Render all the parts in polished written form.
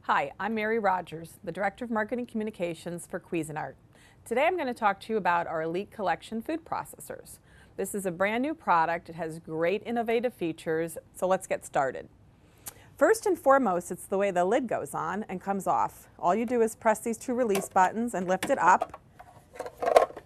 Hi, I'm Mary Rogers, the Director of Marketing Communications for Cuisinart. Today I'm going to talk to you about our Elite Collection food processors. This is a brand new product. It has great innovative features, so let's get started. First and foremost, it's the way the lid goes on and comes off. All you do is press these two release buttons and lift it up,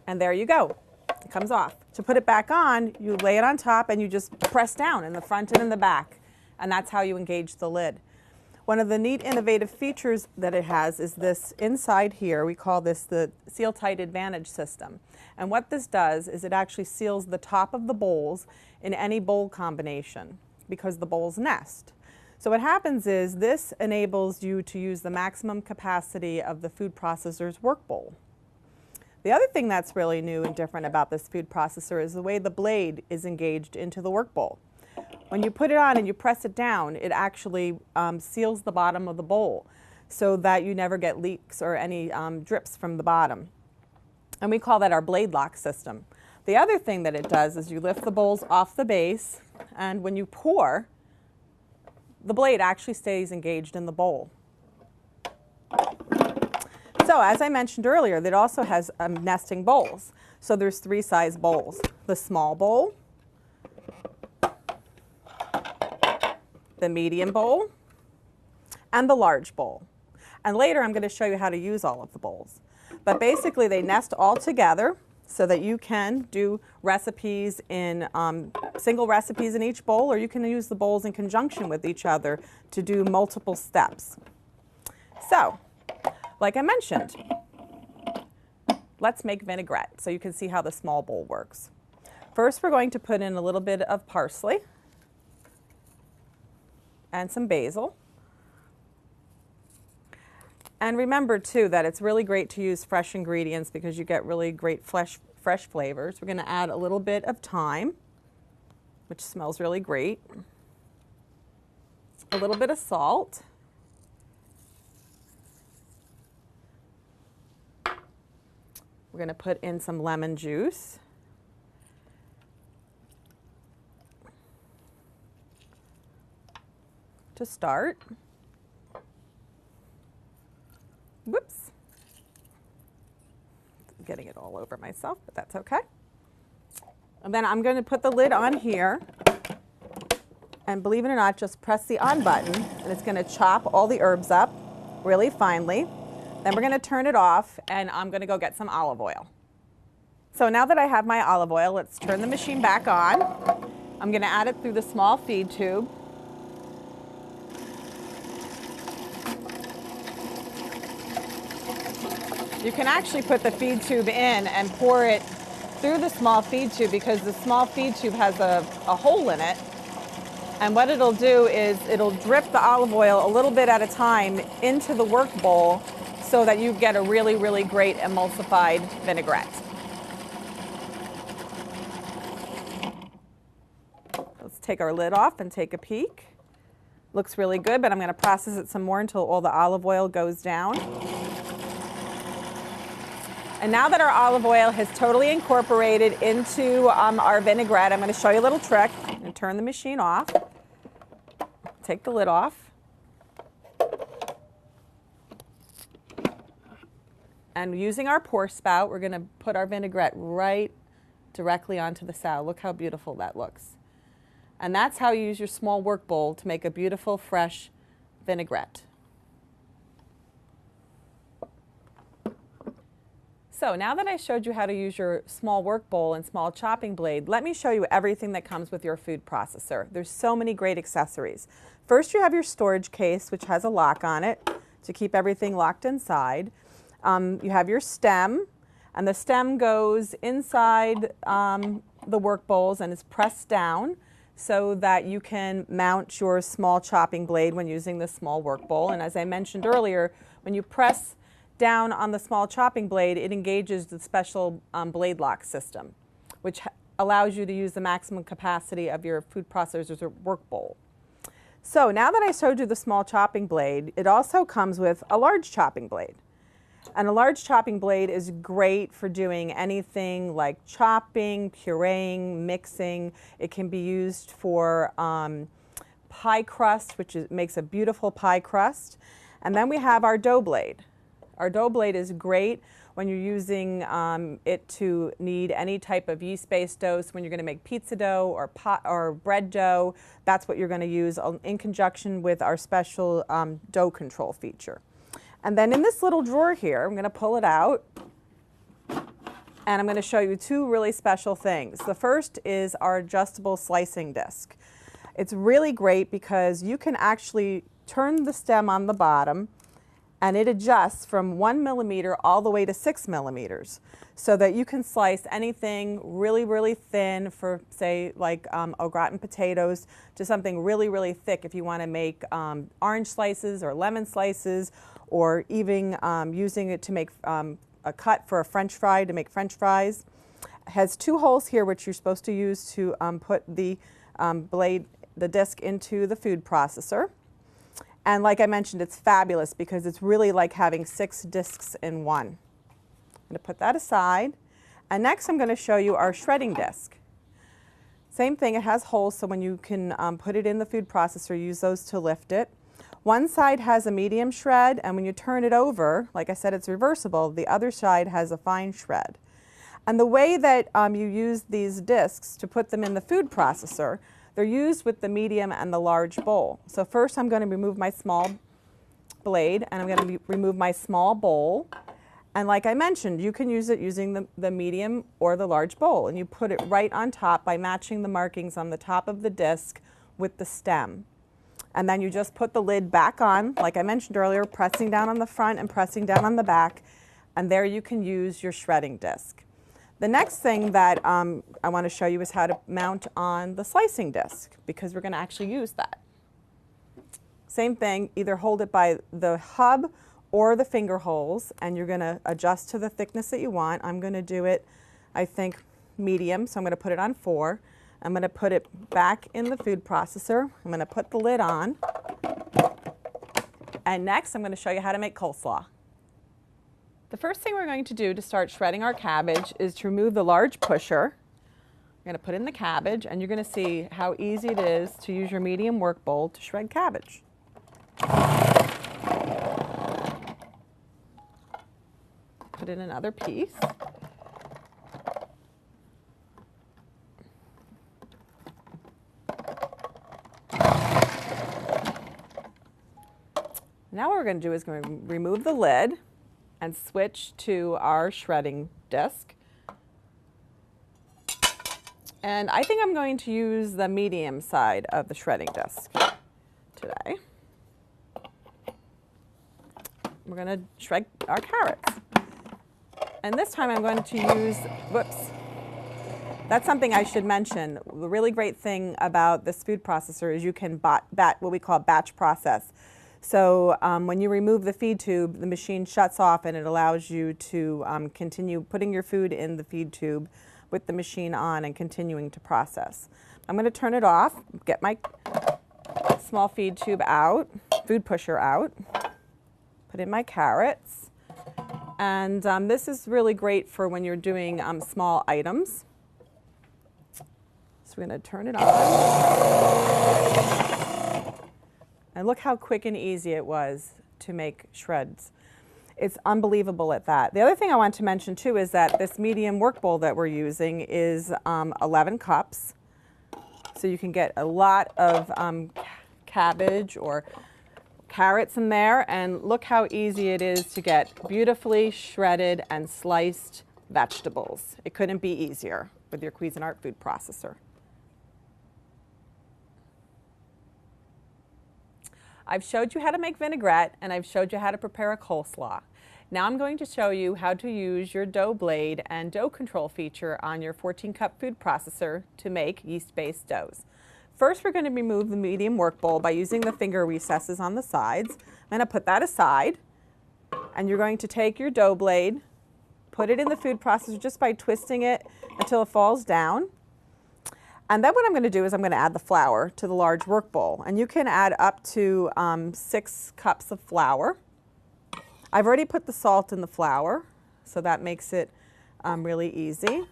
and there you go. It comes off. To put it back on, you lay it on top and you just press down in the front and in the back, and that's how you engage the lid. One of the neat innovative features that it has is this inside here. We call this the Seal Tight Advantage system. And what this does is it actually seals the top of the bowls in any bowl combination because the bowls nest. So what happens is this enables you to use the maximum capacity of the food processor's work bowl. The other thing that's really new and different about this food processor is the way the blade is engaged into the work bowl. When you put it on and you press it down, it actually seals the bottom of the bowl so that you never get leaks or any drips from the bottom. And we call that our blade lock system. The other thing that it does is you lift the bowls off the base, and when you pour, the blade actually stays engaged in the bowl. So as I mentioned earlier, it also has nesting bowls. So there's three size bowls: the small bowl, the medium bowl, and the large bowl. And later I'm going to show you how to use all of the bowls. But basically they nest all together so that you can do recipes in single recipes in each bowl, or you can use the bowls in conjunction with each other to do multiple steps. So, like I mentioned, let's make vinaigrette so you can see how the small bowl works. First we're going to put in a little bit of parsley and some basil. And remember too that it's really great to use fresh ingredients because you get really great fresh flavors. We're going to add a little bit of thyme, which smells really great. A little bit of salt. We're going to put in some lemon juice. To start. Whoops. I'm getting it all over myself, but that's okay. And then I'm going to put the lid on here, and believe it or not, just press the on button and it's going to chop all the herbs up really finely. Then we're going to turn it off, and I'm going to go get some olive oil. So now that I have my olive oil, let's turn the machine back on. I'm going to add it through the small feed tube. You can actually put the feed tube in and pour it through the small feed tube because the small feed tube has a hole in it. And what it'll do is it'll drip the olive oil a little bit at a time into the work bowl so that you get a really, really great emulsified vinaigrette. Let's take our lid off and take a peek. Looks really good, but I'm going to process it some more until all the olive oil goes down. And now that our olive oil has totally incorporated into our vinaigrette, I'm going to show you a little trick. I'm going to turn the machine off, take the lid off, and using our pour spout, we're going to put our vinaigrette right directly onto the salad. Look how beautiful that looks. And that's how you use your small work bowl to make a beautiful, fresh vinaigrette. So now that I showed you how to use your small work bowl and small chopping blade, let me show you everything that comes with your food processor. There's so many great accessories. First, you have your storage case, which has a lock on it to keep everything locked inside. You have your stem, and the stem goes inside the work bowls and is pressed down so that you can mount your small chopping blade when using the small work bowl. And as I mentioned earlier, when you press down on the small chopping blade, it engages the special blade lock system, which allows you to use the maximum capacity of your food processor's work bowl. So now that I showed you the small chopping blade, it also comes with a large chopping blade. And a large chopping blade is great for doing anything like chopping, pureeing, mixing. It can be used for pie crust, which makes a beautiful pie crust. And then we have our dough blade. Our dough blade is great when you're using it to knead any type of yeast-based dough. So when you're going to make pizza dough or bread dough, that's what you're going to use in conjunction with our special dough control feature. And then in this little drawer here, I'm going to pull it out, and I'm going to show you two really special things. The first is our adjustable slicing disc. It's really great because you can actually turn the stem on the bottom, and it adjusts from 1 millimeter all the way to 6 millimeters, so that you can slice anything really, really thin for, say, like au gratin potatoes, to something really, really thick if you want to make orange slices or lemon slices, or even using it to make a cut for a French fry, to make French fries. It has two holes here which you're supposed to use to put the disc into the food processor. And like I mentioned, it's fabulous because it's really like having 6 discs in one. I'm going to put that aside. And next I'm going to show you our shredding disc. Same thing, it has holes, so when you can put it in the food processor, use those to lift it. One side has a medium shred, and when you turn it over, like I said, it's reversible. The other side has a fine shred. And the way that you use these discs to put them in the food processor, they're used with the medium and the large bowl. So first I'm going to remove my small blade, and I'm going to remove my small bowl. And like I mentioned, you can use it using the medium or the large bowl. And you put it right on top by matching the markings on the top of the disc with the stem. And then you just put the lid back on, like I mentioned earlier, pressing down on the front and pressing down on the back. And there you can use your shredding disc. The next thing that I want to show you is how to mount on the slicing disc, because we're going to actually use that. Same thing, either hold it by the hub or the finger holes, and you're going to adjust to the thickness that you want. I'm going to do it, I think, medium, so I'm going to put it on 4. I'm going to put it back in the food processor. I'm going to put the lid on. And next, I'm going to show you how to make coleslaw. The first thing we're going to do to start shredding our cabbage is to remove the large pusher. You're going to put in the cabbage, and you're going to see how easy it is to use your medium work bowl to shred cabbage. Put in another piece. Now what we're going to do is going to remove the lid and switch to our shredding disc. And I think I'm going to use the medium side of the shredding disc today. We're going to shred our carrots. And this time I'm going to use, whoops, that's something I should mention. The really great thing about this food processor is you can what we call batch process. So when you remove the feed tube, the machine shuts off, and it allows you to continue putting your food in the feed tube with the machine on and continuing to process. I'm going to turn it off, get my small feed tube out, food pusher out, put in my carrots. And this is really great for when you're doing small items. So we're going to turn it on. And look how quick and easy it was to make shreds. It's unbelievable at that. The other thing I want to mention too is that this medium work bowl that we're using is 11 cups. So you can get a lot of cabbage or carrots in there, and look how easy it is to get beautifully shredded and sliced vegetables. It couldn't be easier with your Cuisinart food processor. I've showed you how to make vinaigrette, and I've showed you how to prepare a coleslaw. Now I'm going to show you how to use your dough blade and dough control feature on your 14-cup food processor to make yeast-based doughs. First, we're going to remove the medium work bowl by using the finger recesses on the sides. I'm going to put that aside, and you're going to take your dough blade, put it in the food processor just by twisting it until it falls down. And then what I'm going to do is I'm going to add the flour to the large work bowl. And you can add up to 6 cups of flour. I've already put the salt in the flour, so that makes it really easy.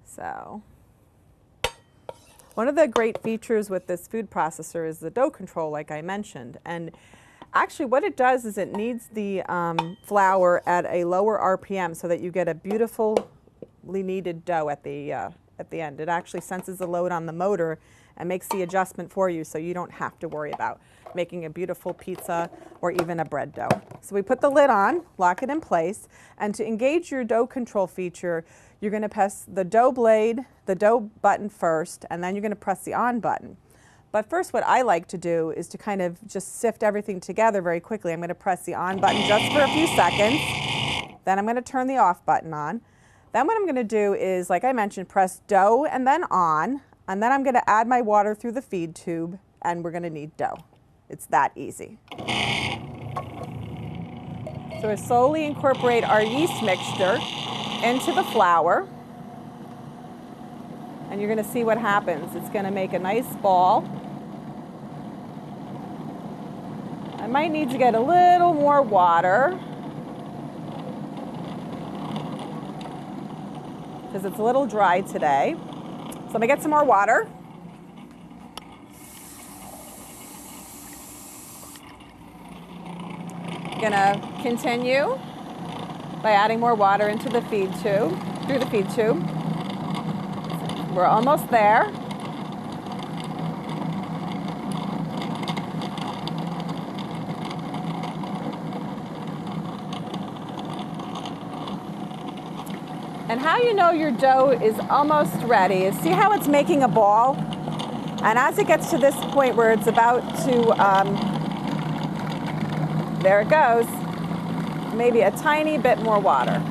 So one of the great features with this food processor is the dough control, like I mentioned. And Actually, what it does is it kneads the flour at a lower RPM so that you get a beautifully kneaded dough at the end. It actually senses the load on the motor and makes the adjustment for you so you don't have to worry about making a beautiful pizza or even a bread dough. So we put the lid on, lock it in place, and to engage your dough control feature, you're going to press the dough blade, the dough button first, and then you're going to press the on button. But first, what I like to do is to kind of just sift everything together very quickly. I'm going to press the on button just for a few seconds. Then I'm going to turn the off button on. Then what I'm going to do is, like I mentioned, press dough and then on. And then I'm going to add my water through the feed tube, and we're going to knead dough. It's that easy. So we slowly incorporate our yeast mixture into the flour. And you're going to see what happens. It's going to make a nice ball. I might need to get a little more water because it's a little dry today. So let me get some more water. I'm going to continue by adding more water into the feed tube, through the feed tube. We're almost there. And how you know your dough is almost ready is see how it's making a ball? And as it gets to this point where it's about to, there it goes, maybe a tiny bit more water.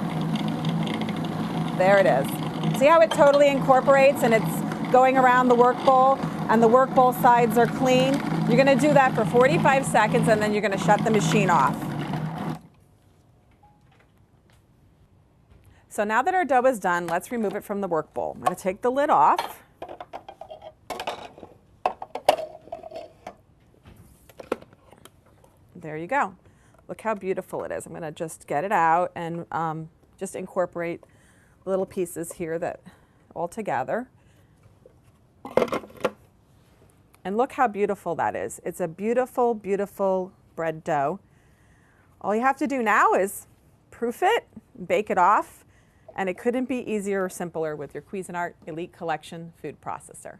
There it is. See how it totally incorporates and it's going around the work bowl and the work bowl sides are clean? You're going to do that for 45 seconds and then you're going to shut the machine off. So now that our dough is done, let's remove it from the work bowl. I'm going to take the lid off. There you go. Look how beautiful it is. I'm going to just get it out and just incorporate little pieces here that all together. And look how beautiful that is. It's a beautiful, beautiful bread dough. All you have to do now is proof it, bake it off, and it couldn't be easier or simpler with your Cuisinart Elite Collection food processor.